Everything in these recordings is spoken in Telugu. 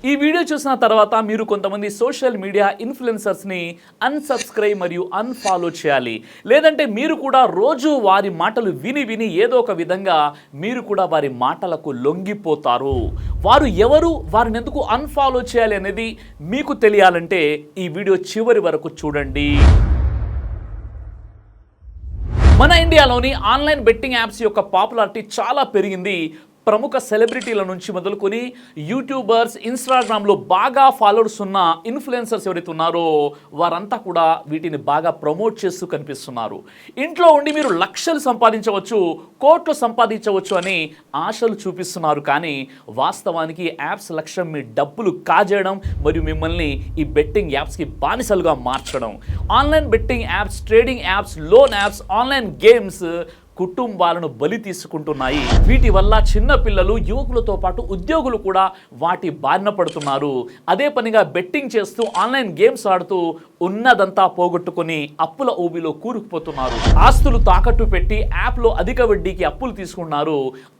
ఈ వీడియో చూసిన తర్వాత మీరు కొంతమంది సోషల్ మీడియా ఇన్ఫ్లుయెన్సర్స్ని అన్సబ్స్క్రైబ్ మరియు అన్ఫాలో చేయాలి. లేదంటే మీరు కూడా రోజు వారి మాటలు విని విని ఏదో ఒక విధంగా మీరు కూడా వారి మాటలకు లొంగిపోతారు. వారు ఎవరు, వారిని ఎందుకు అన్ఫాలో చేయాలి అనేది మీకు తెలియాలంటే ఈ వీడియో చివరి వరకు చూడండి. మన ఇండియాలోని ఆన్లైన్ బెట్టింగ్ యాప్స్ యొక్క పాపులారిటీ చాలా పెరిగింది. ప్రముఖ సెలబ్రిటీల నుంచి మొదలుకొని యూట్యూబర్స్, ఇన్స్టాగ్రామ్లో బాగా ఫాలోవర్స్ ఉన్న ఇన్ఫ్లుయెన్సర్స్ ఎవరైతే ఉన్నారో వారంతా కూడా వీటిని బాగా ప్రమోట్ చేస్తూ కనిపిస్తున్నారు. ఇంట్లో ఉండి మీరు లక్షలు సంపాదించవచ్చు, కోట్లు సంపాదించవచ్చు అని ఆశలు చూపిస్తున్నారు. కానీ వాస్తవానికి యాప్స్ లక్ష్యం మీ డబ్బులు కాజేయడం మరియు మిమ్మల్ని ఈ బెట్టింగ్ యాప్స్కి బానిసలుగా మార్చడం. Online betting apps, trading apps, loan apps, online games కుటుంబాలను బలి తీసుకుంటున్నాయి. వీటి వల్ల చిన్న పిల్లలు, యువకులతో పాటు ఉద్యోగులు కూడా వాటి బారిన పడుతున్నారు. అదే పనిగా బెట్టింగ్ చేస్తూ ఆన్లైన్ గేమ్స్ ఆడుతూ ఉన్నదంతా పోగొట్టుకొని అప్పుల ఊబిలో కూరుకుపోతున్నారు. ఆస్తులు తాకట్టు పెట్టి యాప్లో అధిక వడ్డీకి అప్పులు తీసుకున్నారు.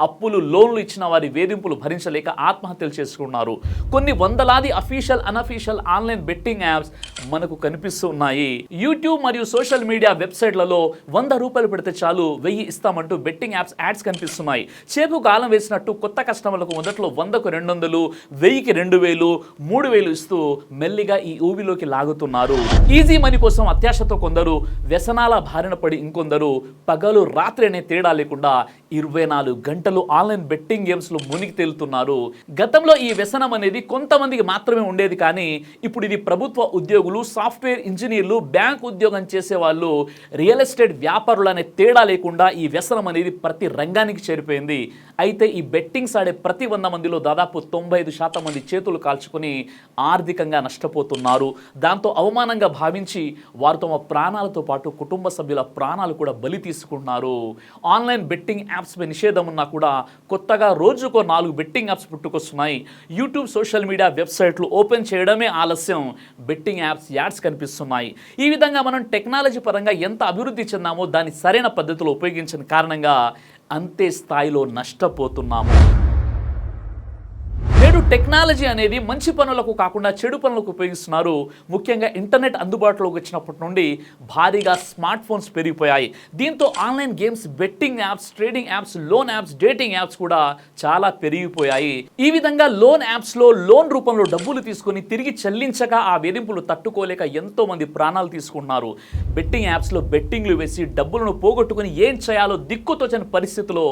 అప్పులు, లోన్లు ఇచ్చిన వారి వేధింపులు భరించలేక ఆత్మహత్యలు చేసుకున్నారు. కొన్ని వందలాది official, unofficial online betting apps మనకు కనిపిస్తున్నాయి. యూట్యూబ్ మరియు సోషల్ మీడియా వెబ్సైట్లలో ₹100 పెడితే చాలు 1000 ఇస్తామంటూ బెట్టింగ్ యాప్స్ యాడ్స్ కనిపిస్తున్నాయి. చేపు గాలం వేసినట్టు కొత్త కస్టమర్లకు మొదట్లో 100కు 200, 1000కి 2000, 3000 ఇస్తూ మెల్లిగా ఈ ఊబిలోకి లాగుతున్నారు. ఈజీ మనీ కోసం అత్యాశతో కొందరు, వ్యసనాల బారిన పడి ఇంకొందరు పగలు రాత్రి అనే తేడా లేకుండా 24 గంటలు ఆన్లైన్ బెట్టింగ్ గేమ్స్లో మునిగి తేలుతున్నారు. గతంలో ఈ వ్యసనం అనేది కొంతమందికి మాత్రమే ఉండేది. కానీ ఇప్పుడు ఇది ప్రభుత్వ ఉద్యోగులు, సాఫ్ట్వేర్ ఇంజనీర్లు, బ్యాంక్ ఉద్యోగం చేసేవాళ్ళు, రియల్ ఎస్టేట్ వ్యాపారులు అనే తేడా లేకుండా ఈ వ్యసనం అనేది ప్రతి రంగానికి చేరిపోయింది. అయితే ఈ బెట్టింగ్స్ ఆడే ప్రతి 100 మందిలో దాదాపు 95% మంది చేతులు కాల్చుకొని ఆర్థికంగా నష్టపోతున్నారు. దాంతో అవమానంగా భావించి వారు తమ ప్రాణాలతో పాటు కుటుంబ సభ్యుల ప్రాణాలు కూడా బలి తీసుకుంటున్నారు. ఆన్లైన్ బెట్టింగ్ యాప్స్పై నిషేధం ఉన్నా కూడా కొత్తగా రోజుకో 4 బెట్టింగ్ యాప్స్ పుట్టుకొస్తున్నాయి. యూట్యూబ్, సోషల్ మీడియా వెబ్సైట్లు ఓపెన్ చేయడమే ఆలస్యం, బెట్టింగ్ యాడ్స్ కనిపిస్తున్నాయి. ఈ విధంగా మనం టెక్నాలజీ పరంగా ఎంత అభివృద్ధి చెందామో దాన్ని సరైన పద్ధతిలో ఉపయోగించిన కారణంగా అంతే స్థాయిలో నష్టపోతున్నాము. నేడు టెక్నాలజీ అనేది మంచి పనులకు కాకుండా చెడు పనులకు ఉపయోగిస్తున్నారు. ముఖ్యంగా ఇంటర్నెట్ అందుబాటులోకి వచ్చినప్పటి నుండి భారీగా స్మార్ట్ ఫోన్స్ పెరిగిపోయాయి. దీంతో online games, betting apps, trading apps, loan apps, dating apps కూడా చాలా పెరిగిపోయాయి. ఈ విధంగా లోన్ యాప్స్లో లోన్ రూపంలో డబ్బులు తీసుకొని తిరిగి చెల్లించక ఆ వేధింపులు తట్టుకోలేక ఎంతో మంది ప్రాణాలు తీసుకుంటున్నారు. బెట్టింగ్ యాప్స్లో బెట్టింగ్లు వేసి డబ్బులను పోగొట్టుకుని ఏం చేయాలో దిక్కుతోచని పరిస్థితిలో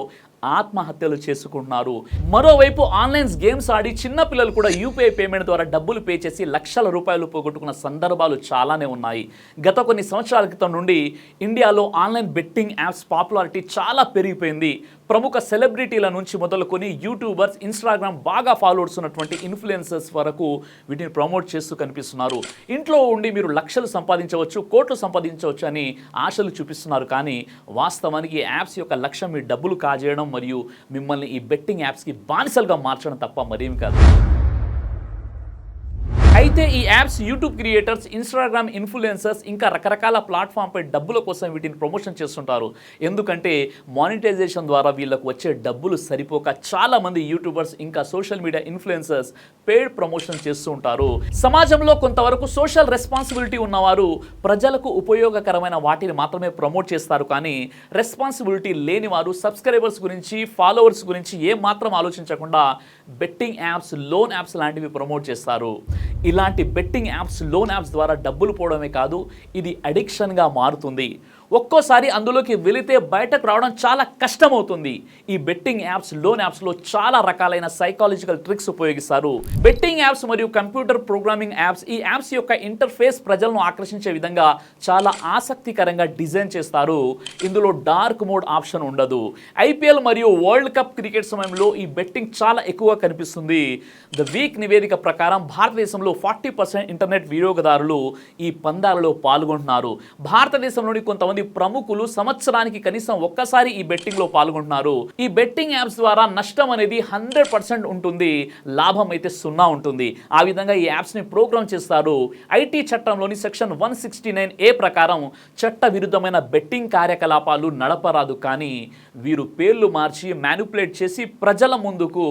ఆత్మహత్యలు చేసుకుంటున్నారు. మరోవైపు ఆన్లైన్ గేమ్స్ ఆడి చిన్న పిల్లలు కూడా యూపీఐ పేమెంట్ ద్వారా డబ్బులు పే చేసి లక్షల రూపాయలు పోగొట్టుకున్న సందర్భాలు చాలానే ఉన్నాయి. గత కొన్ని సంవత్సరాల క్రితం నుండి ఇండియాలో ఆన్లైన్ బెట్టింగ్ యాప్స్ పాపులారిటీ చాలా పెరిగిపోయింది. ప్రముఖ సెలబ్రిటీల నుంచి మొదలుకొని యూట్యూబర్స్, ఇన్స్టాగ్రామ్ బాగా ఫాలోవర్స్ ఉన్నటువంటి ఇన్ఫ్లుయెన్సర్స్ వరకు వీటిని ప్రమోట్ చేస్తూ కనిపిస్తున్నారు. ఇంట్లో ఉండి మీరు లక్షలు సంపాదించవచ్చు, కోట్లు సంపాదించవచ్చు అని ఆశలు చూపిస్తున్నారు. కానీ వాస్తవానికి యాప్స్ యొక్క లక్ష్యం మీ డబ్బులు కాజేయడం మరియు మిమ్మల్ని ఈ బెట్టింగ్ యాప్స్కి బానిసలుగా మార్చడం తప్ప మరేమి కాదు. అయితే ఈ apps YouTube creators, Instagram influencers ఇంకా రకరకాల ప్లాట్ఫామ్పై డబ్బుల కోసం వీటిని ప్రమోషన్ చేస్తుంటారు. ఎందుకంటే మానిటైజేషన్ ద్వారా వీళ్ళకు వచ్చే డబ్బులు సరిపోక చాలామంది యూట్యూబర్స్ ఇంకా social media influencers paid promotion చేస్తూ ఉంటారు. సమాజంలో కొంతవరకు సోషల్ రెస్పాన్సిబిలిటీ ఉన్నవారు ప్రజలకు ఉపయోగకరమైన వాటిని మాత్రమే ప్రమోట్ చేస్తారు. కానీ రెస్పాన్సిబిలిటీ లేని వారు సబ్స్క్రైబర్స్ గురించి, ఫాలోవర్స్ గురించి ఏమాత్రం ఆలోచించకుండా బెట్టింగ్ యాప్స్, లోన్ యాప్స్ లాంటివి ప్రమోట్ చేస్తారు. ఇలాంటి బెట్టింగ్ యాప్స్, లోన్ యాప్స్ ద్వారా డబ్బులు పోవడమే కాదు, ఇది అడిక్షన్గా మారుతుంది. ఒక్కోసారి అందులోకి వెళితే బయటకు రావడం చాలా కష్టమవుతుంది. ఈ బెట్టింగ్ యాప్స్, లోన్ యాప్స్లో చాలా రకాలైన సైకాలజికల్ ట్రిక్స్ ఉపయోగిస్తారు. బెట్టింగ్ యాప్స్ మరియు కంప్యూటర్ ప్రోగ్రామింగ్ యాప్స్, ఈ యాప్స్ యొక్క ఇంటర్ఫేస్ ప్రజలను ఆకర్షించే విధంగా చాలా ఆసక్తికరంగా డిజైన్ చేస్తారు. ఇందులో డార్క్ మోడ్ ఆప్షన్ ఉండదు. ఐపీఎల్ మరియు వరల్డ్ కప్ క్రికెట్ సమయంలో ఈ బెట్టింగ్ చాలా ఎక్కువగా కనిపిస్తుంది. ద వీక్ నివేదిక ప్రకారం భారతదేశంలో 40% ఇంటర్నెట్ వినియోగదారులు ఈ పందాలలో పాల్గొంటున్నారు. భారతదేశంలోని కొంతమంది మంది ప్రముఖులు సంవత్సరానికి కనీసం ఒక్కసారి ఈ బెట్టింగ్ లో పాల్గొంటున్నారు. ఈ బెట్టింగ్ యాప్స్ ద్వారా నష్టం అనేది 100% ఉంటుంది, లాభం అయితే 0 ఉంటుంది. ఆ విధంగా ఈ యాప్స్ ని ప్రోగ్రామ్ చేస్తారు. ఐటీ చట్టంలోని సెక్షన్ 169A ప్రకారం చట్ట విరుద్ధమైన బెట్టింగ్ కార్యకలాపాలు నడపరాదు. కానీ వీరు పేర్లు మార్చి మ్యానిపులేట్ చేసి ప్రజల ముందుకు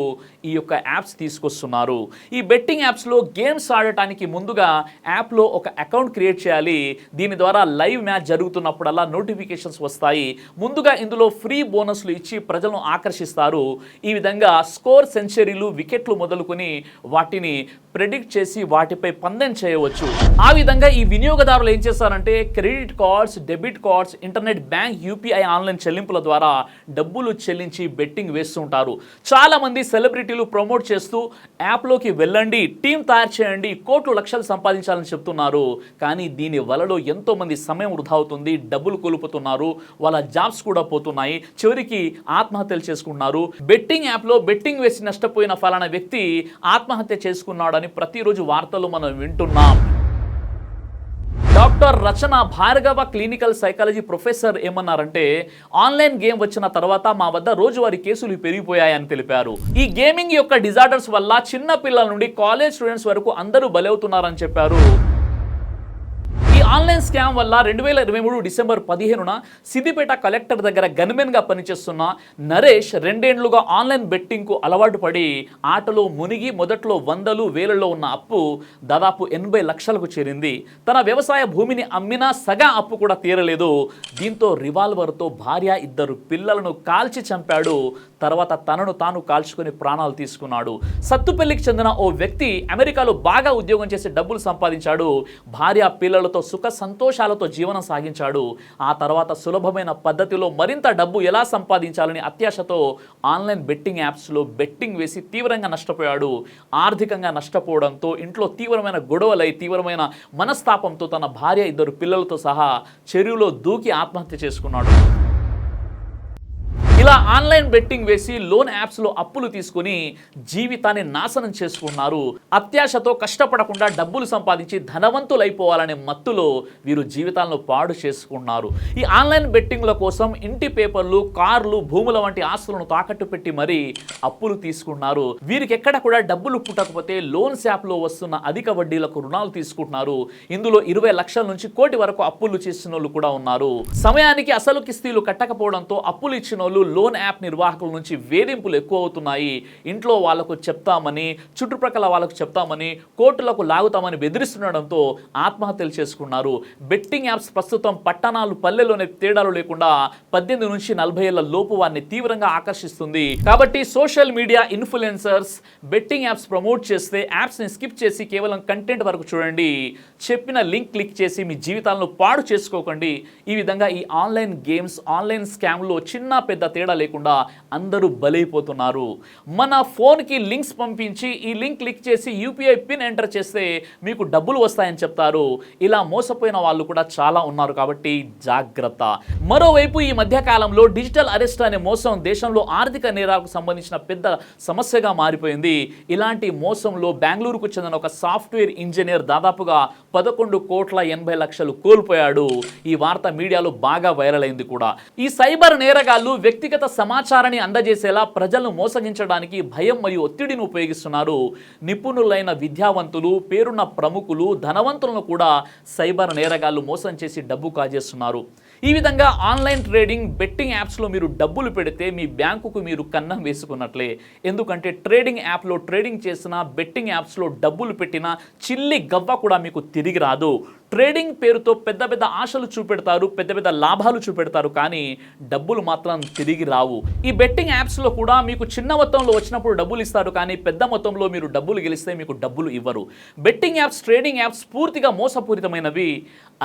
ఈ యొక్క యాప్స్ తీసుకొస్తున్నారు. ఈ బెట్టింగ్ యాప్స్లో గేమ్స్ ఆడటానికి ముందుగా యాప్లో ఒక అకౌంట్ క్రియేట్ చేయాలి. దీని ద్వారా లైవ్ మ్యాచ్ జరుగుతున్నప్పుడల్లా నోటిఫికేషన్స్ వస్తాయి. ముందుగా ఇందులో ఫ్రీ బోనస్లు ఇచ్చి ప్రజలను ఆకర్షిస్తారు. ఈ విధంగా స్కోర్, సెంచరీలు, వికెట్లు మొదలుకొని వాటిని ప్రెడిక్ట్ చేసి వాటిపై పందెం చేయవచ్చు. ఆ విధంగా ఈ వినియోగదారులు ఏం చేస్తారంటే credit cards, debit cards, internet bank, UPI online చెల్లింపుల ద్వారా డబ్బులు చెల్లించి బెట్టింగ్ వేస్తుంటారు. చాలా మంది సెలబ్రిటీలు ప్రమోట్ చేస్తూ యాప్లోకి వెళ్ళండి, టీం తయారు చేయండి, కోట్లు లక్షలు సంపాదించాలని చెప్తున్నారు. కానీ దీని వలలో ఎంతో మంది సమయం వృధా అవుతుంది, డబ్బులు కోల్పోతున్నారు, వాళ్ళ జాబ్స్ కూడా పోతున్నాయి, చివరికి ఆత్మహత్యలు చేసుకుంటున్నారు. బెట్టింగ్ యాప్లో బెట్టింగ్ వేసి నష్టపోయిన ఫలానా వ్యక్తి ఆత్మహత్య చేసుకున్నాడని ప్రతిరోజు వార్తలు మనం వింటున్నాం. డాక్టర్ రచన భార్గవ క్లినికల్ సైకాలజీ ప్రొఫెసర్ ఏమన్నారంటే ఆన్లైన్ గేమ్ వచ్చిన తర్వాత మా వద్ద రోజువారీ కేసులు పెరిగిపోయాయని తెలిపారు. ఈ గేమింగ్ యొక్క డిజార్డర్స్ వల్ల చిన్న పిల్లల నుండి కాలేజ్ స్టూడెంట్స్ వరకు అందరూ బలవుతున్నారని చెప్పారు. ఈ ఆన్లైన్ స్కామ్ వల్ల 2023 డిసెంబర్ 15న సిద్దిపేట కలెక్టర్ దగ్గర గన్మెన్గా పనిచేస్తున్న నరేష్ 2 ఏళ్లుగా ఆన్లైన్ బెట్టింగ్కు అలవాటు పడి ఆటలో మునిగి మొదట్లో 100,000, 1,000లో ఉన్న అప్పు దాదాపు 80 లక్షలకు చేరింది. తన వ్యవసాయ భూమిని అమ్మినా సగా అప్పు కూడా తీరలేదు. దీంతో రివాల్వర్తో భార్య, 2 పిల్లలను కాల్చి చంపాడు. తర్వాత తనను తాను కాల్చుకొని ప్రాణాలు తీసుకున్నాడు. సత్తుపల్లికి చెందిన ఓ వ్యక్తి అమెరికాలో బాగా ఉద్యోగం చేసి డబ్బులు సంపాదించాడు. భార్య, పిల్లలతో సుఖ సంతోషాలతో జీవనం సాగించాడు. ఆ తర్వాత సులభమైన పద్ధతిలో మరింత డబ్బు ఎలా సంపాదించాలని అత్యాశతో ఆన్లైన్ బెట్టింగ్ యాప్స్లో బెట్టింగ్ వేసి తీవ్రంగా నష్టపోయాడు. ఆర్థికంగా నష్టపోవడంతో ఇంట్లో తీవ్రమైన గొడవలై తీవ్రమైన మనస్తాపంతో తన భార్య, 2 పిల్లలతో సహా చెరువులో దూకి ఆత్మహత్య చేసుకున్నాడు. ఇలా ఆన్లైన్ బెట్టింగ్ వేసి లోన్ యాప్స్లో అప్పులు తీసుకుని జీవితాన్ని నాశనం చేసుకున్నారు. అత్యాశతో కష్టపడకుండా డబ్బులు సంపాదించి ధనవంతులైపోవాలనే మత్తులో వీరు జీవితాలను పాడు చేసుకున్నారు. ఈ ఆన్లైన్ బెట్టింగ్ల కోసం ఇంటి పేపర్లు, కార్లు, భూముల వంటి ఆస్తులను తాకట్టు పెట్టి మరీ అప్పులు తీసుకున్నారు. వీరికి ఎక్కడ కూడా డబ్బులు పుట్టకపోతే లోన్స్ యాప్లో వస్తున్న అధిక వడ్డీలకు రుణాలు తీసుకుంటున్నారు. ఇందులో 20 లక్షల నుంచి కోటి వరకు అప్పులు చేసిన వాళ్ళు కూడా ఉన్నారు. సమయానికి అసలు కిస్తీలు కట్టకపోవడంతో అప్పులు ఇచ్చిన వాళ్ళు లోన్ యాప్ నిర్వాహకుల నుంచి వేధింపులు ఎక్కువ అవుతున్నాయి. ఇంట్లో వాళ్లకు చెప్తామని, చుట్టుప్రక్కల వాళ్ళకు చెప్తామని, కోర్టులకు లాగుతామని బెదిరిస్తుండడంతో ఆత్మహత్యలు చేసుకున్నారు. బెట్టింగ్ యాప్స్ ప్రస్తుతం పట్టణాలు, పల్లెల్లోనే తేడాలు లేకుండా 18 నుంచి 40 ఏళ్ల లోపు వారిని తీవ్రంగా ఆకర్షిస్తుంది. కాబట్టి social media influencers betting apps promote చేస్తే యాప్స్ని స్కిప్ చేసి కేవలం కంటెంట్ వరకు చూడండి. చెప్పిన లింక్ క్లిక్ చేసి మీ జీవితాలను పాడు చేసుకోకండి. ఈ విధంగా ఈ ఆన్లైన్ గేమ్స్, ఆన్లైన్ స్కామ్లో చిన్న పెద్ద తేడా లేకుండా అందరూ బలైపోతున్నారు. మన ఫోన్కి లింక్స్ పంపించి ఈ లింక్ క్లిక్ చేసి యూపీఐ పిన్ ఎంటర్ చేస్తే మీకు డబ్బులు వస్తాయని చెప్తారు. ఇలా మోసపోయిన వాళ్ళు కూడా చాలా ఉన్నారు. కాబట్టి జాగ్రత్త. మరోవైపు ఈ మధ్య కాలంలో డిజిటల్ అరెస్ట్ అనే మోసం దేశంలో ఆర్థిక నేరాలకు సంబంధించిన పెద్ద సమస్యగా మారిపోయింది. ఇలాంటి మోసంలో బెంగళూరుకు చెందిన ఒక సాఫ్ట్వేర్ ఇంజనీర్ దాదాపుగా 11,80,00,000 కోల్పోయాడు. ఈ వార్త మీడియాలో బాగా వైరల్ అయింది కూడా. ఈ సైబర్ నేరగాళ్లు వ్యక్తిగత సమాచారాన్ని అందజేసేలా ప్రజలను మోసగించడానికి భయం మరియు ఒత్తిడిని ఉపయోగిస్తున్నారు. నిపుణులైన విద్యావంతులు, పేరున్న ప్రముఖులు, ధనవంతులను కూడా సైబర్ నేరగాళ్లు మోసం చేసి డబ్బు కాజేస్తున్నారు. ఈ విధంగా ఆన్లైన్ ట్రేడింగ్, బెట్టింగ్ యాప్స్లో మీరు డబ్బులు పెడితే మీ బ్యాంకుకు మీరు కన్నం వేసుకున్నట్లే. ఎందుకంటే ట్రేడింగ్ యాప్లో ట్రేడింగ్ చేసిన, బెట్టింగ్ యాప్స్లో డబ్బులు పెట్టిన చిల్లి గవ్వ కూడా మీకు తిరిగి రాదు. ట్రేడింగ్ పేరుతో పెద్ద పెద్ద ఆశలు చూపెడతారు, పెద్ద పెద్ద లాభాలు చూపెడతారు, కానీ డబ్బులు మాత్రం తిరిగి రావు. ఈ బెట్టింగ్ యాప్స్లో కూడా మీకు చిన్న మొత్తంలో వచ్చినప్పుడు డబ్బులు ఇస్తారు, కానీ పెద్ద మొత్తంలో మీరు డబ్బులు గెలిస్తే మీకు డబ్బులు ఇవ్వరు. బెట్టింగ్ యాప్స్, ట్రేడింగ్ యాప్స్ పూర్తిగా మోసపూరితమైనవి.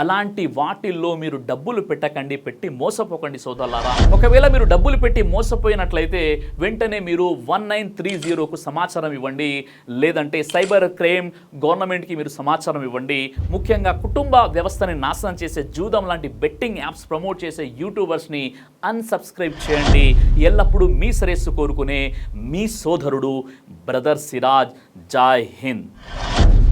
అలాంటి వాటిల్లో మీరు డబ్బులు పెట్టకండి, పెట్టి మోసపోకండి సోదరులారా. ఒకవేళ మీరు డబ్బులు పెట్టి మోసపోయినట్లయితే వెంటనే మీరు 1930కు సమాచారం ఇవ్వండి. లేదంటే సైబర్ క్రైమ్, గవర్నమెంట్కి మీరు సమాచారం ఇవ్వండి. ముఖ్యంగా కుటుంబ వ్యవస్థని నాశనం చేసే జూదం లాంటి బెట్టింగ్ యాప్స్ ప్రమోట్ చేసే యూట్యూబర్స్ని అన్సబ్స్క్రైబ్ చేయండి. ఎల్లప్పుడూ మీ శ్రేయస్సు కోరుకునే మీ సోదరుడు బ్రదర్ సిరాజ్. జై హింద్.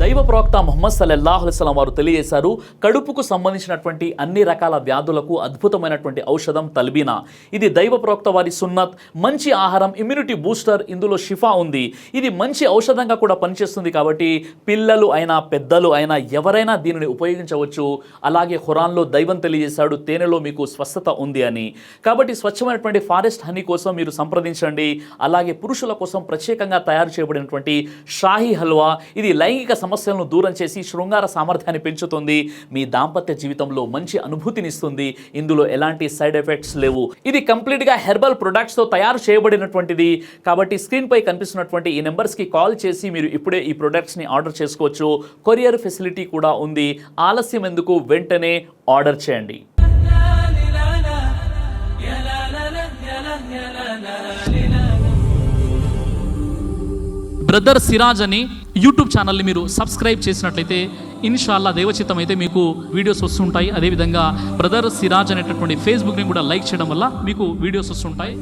దైవ ప్రవక్త ముహమ్మద్ సల్లల్లాహు అలైహి వసల్లం వారు తెలియజేశారు, కడుపుకు సంబంధించినటువంటి అన్ని రకాల వ్యాధులకు అద్భుతమైనటువంటి ఔషధం తల్బీనా. ఇది దైవ ప్రవక్త వారి సున్నత్, మంచి ఆహారం, ఇమ్యూనిటీ బూస్టర్, ఇందులో షిఫా ఉంది. ఇది మంచి ఔషధంగా కూడా పనిచేస్తుంది. కాబట్టి పిల్లలు అయినా పెద్దలు అయినా ఎవరైనా దీనిని ఉపయోగించవచ్చు. అలాగే ఖురాన్లో దైవం తెలియజేశాడు, తేనెలో మీకు స్వస్థత ఉంది అని. కాబట్టి స్వచ్ఛమైనటువంటి ఫారెస్ట్ హనీ కోసం మీరు సంప్రదించండి. అలాగే పురుషుల కోసం ప్రత్యేకంగా తయారు చేయబడినటువంటి షాహీ హల్వా, ఇది లైంగిక సమస్యలను దూరం చేసి శృంగార సామర్థ్యాన్ని పెంచుతుంది. మీ దాంపత్య జీవితంలో మంచి అనుభూతినిస్తుంది. ఇందులో ఎలాంటి సైడ్ ఎఫెక్ట్స్ లేవు. ఇది కంప్లీట్గా హెర్బల్ ప్రొడక్ట్స్తో తయారు చేయబడినటువంటిది. కాబట్టి స్క్రీన్పై కనిపిస్తున్నటువంటి ఈ నెంబర్స్కి కాల్ చేసి మీరు ఇప్పుడే ఈ ప్రొడక్ట్స్ని ఆర్డర్ చేసుకోవచ్చు. కొరియర్ ఫెసిలిటీ కూడా ఉంది. ఆలస్యం ఎందుకు, వెంటనే ఆర్డర్ చేయండి. బ్రదర్ సిరాజ్ అని యూట్యూబ్ ఛానల్ని మీరు సబ్స్క్రైబ్ చేసినట్లయితే ఇన్షాల్లా దేవచిత్తం అయితే మీకు వీడియోస్ వస్తుంటాయి. అదేవిధంగా బ్రదర్ సిరాజ్ అనేటటువంటి ఫేస్బుక్ని కూడా లైక్ చేయడం వల్ల మీకు వీడియోస్ వస్తుంటాయి.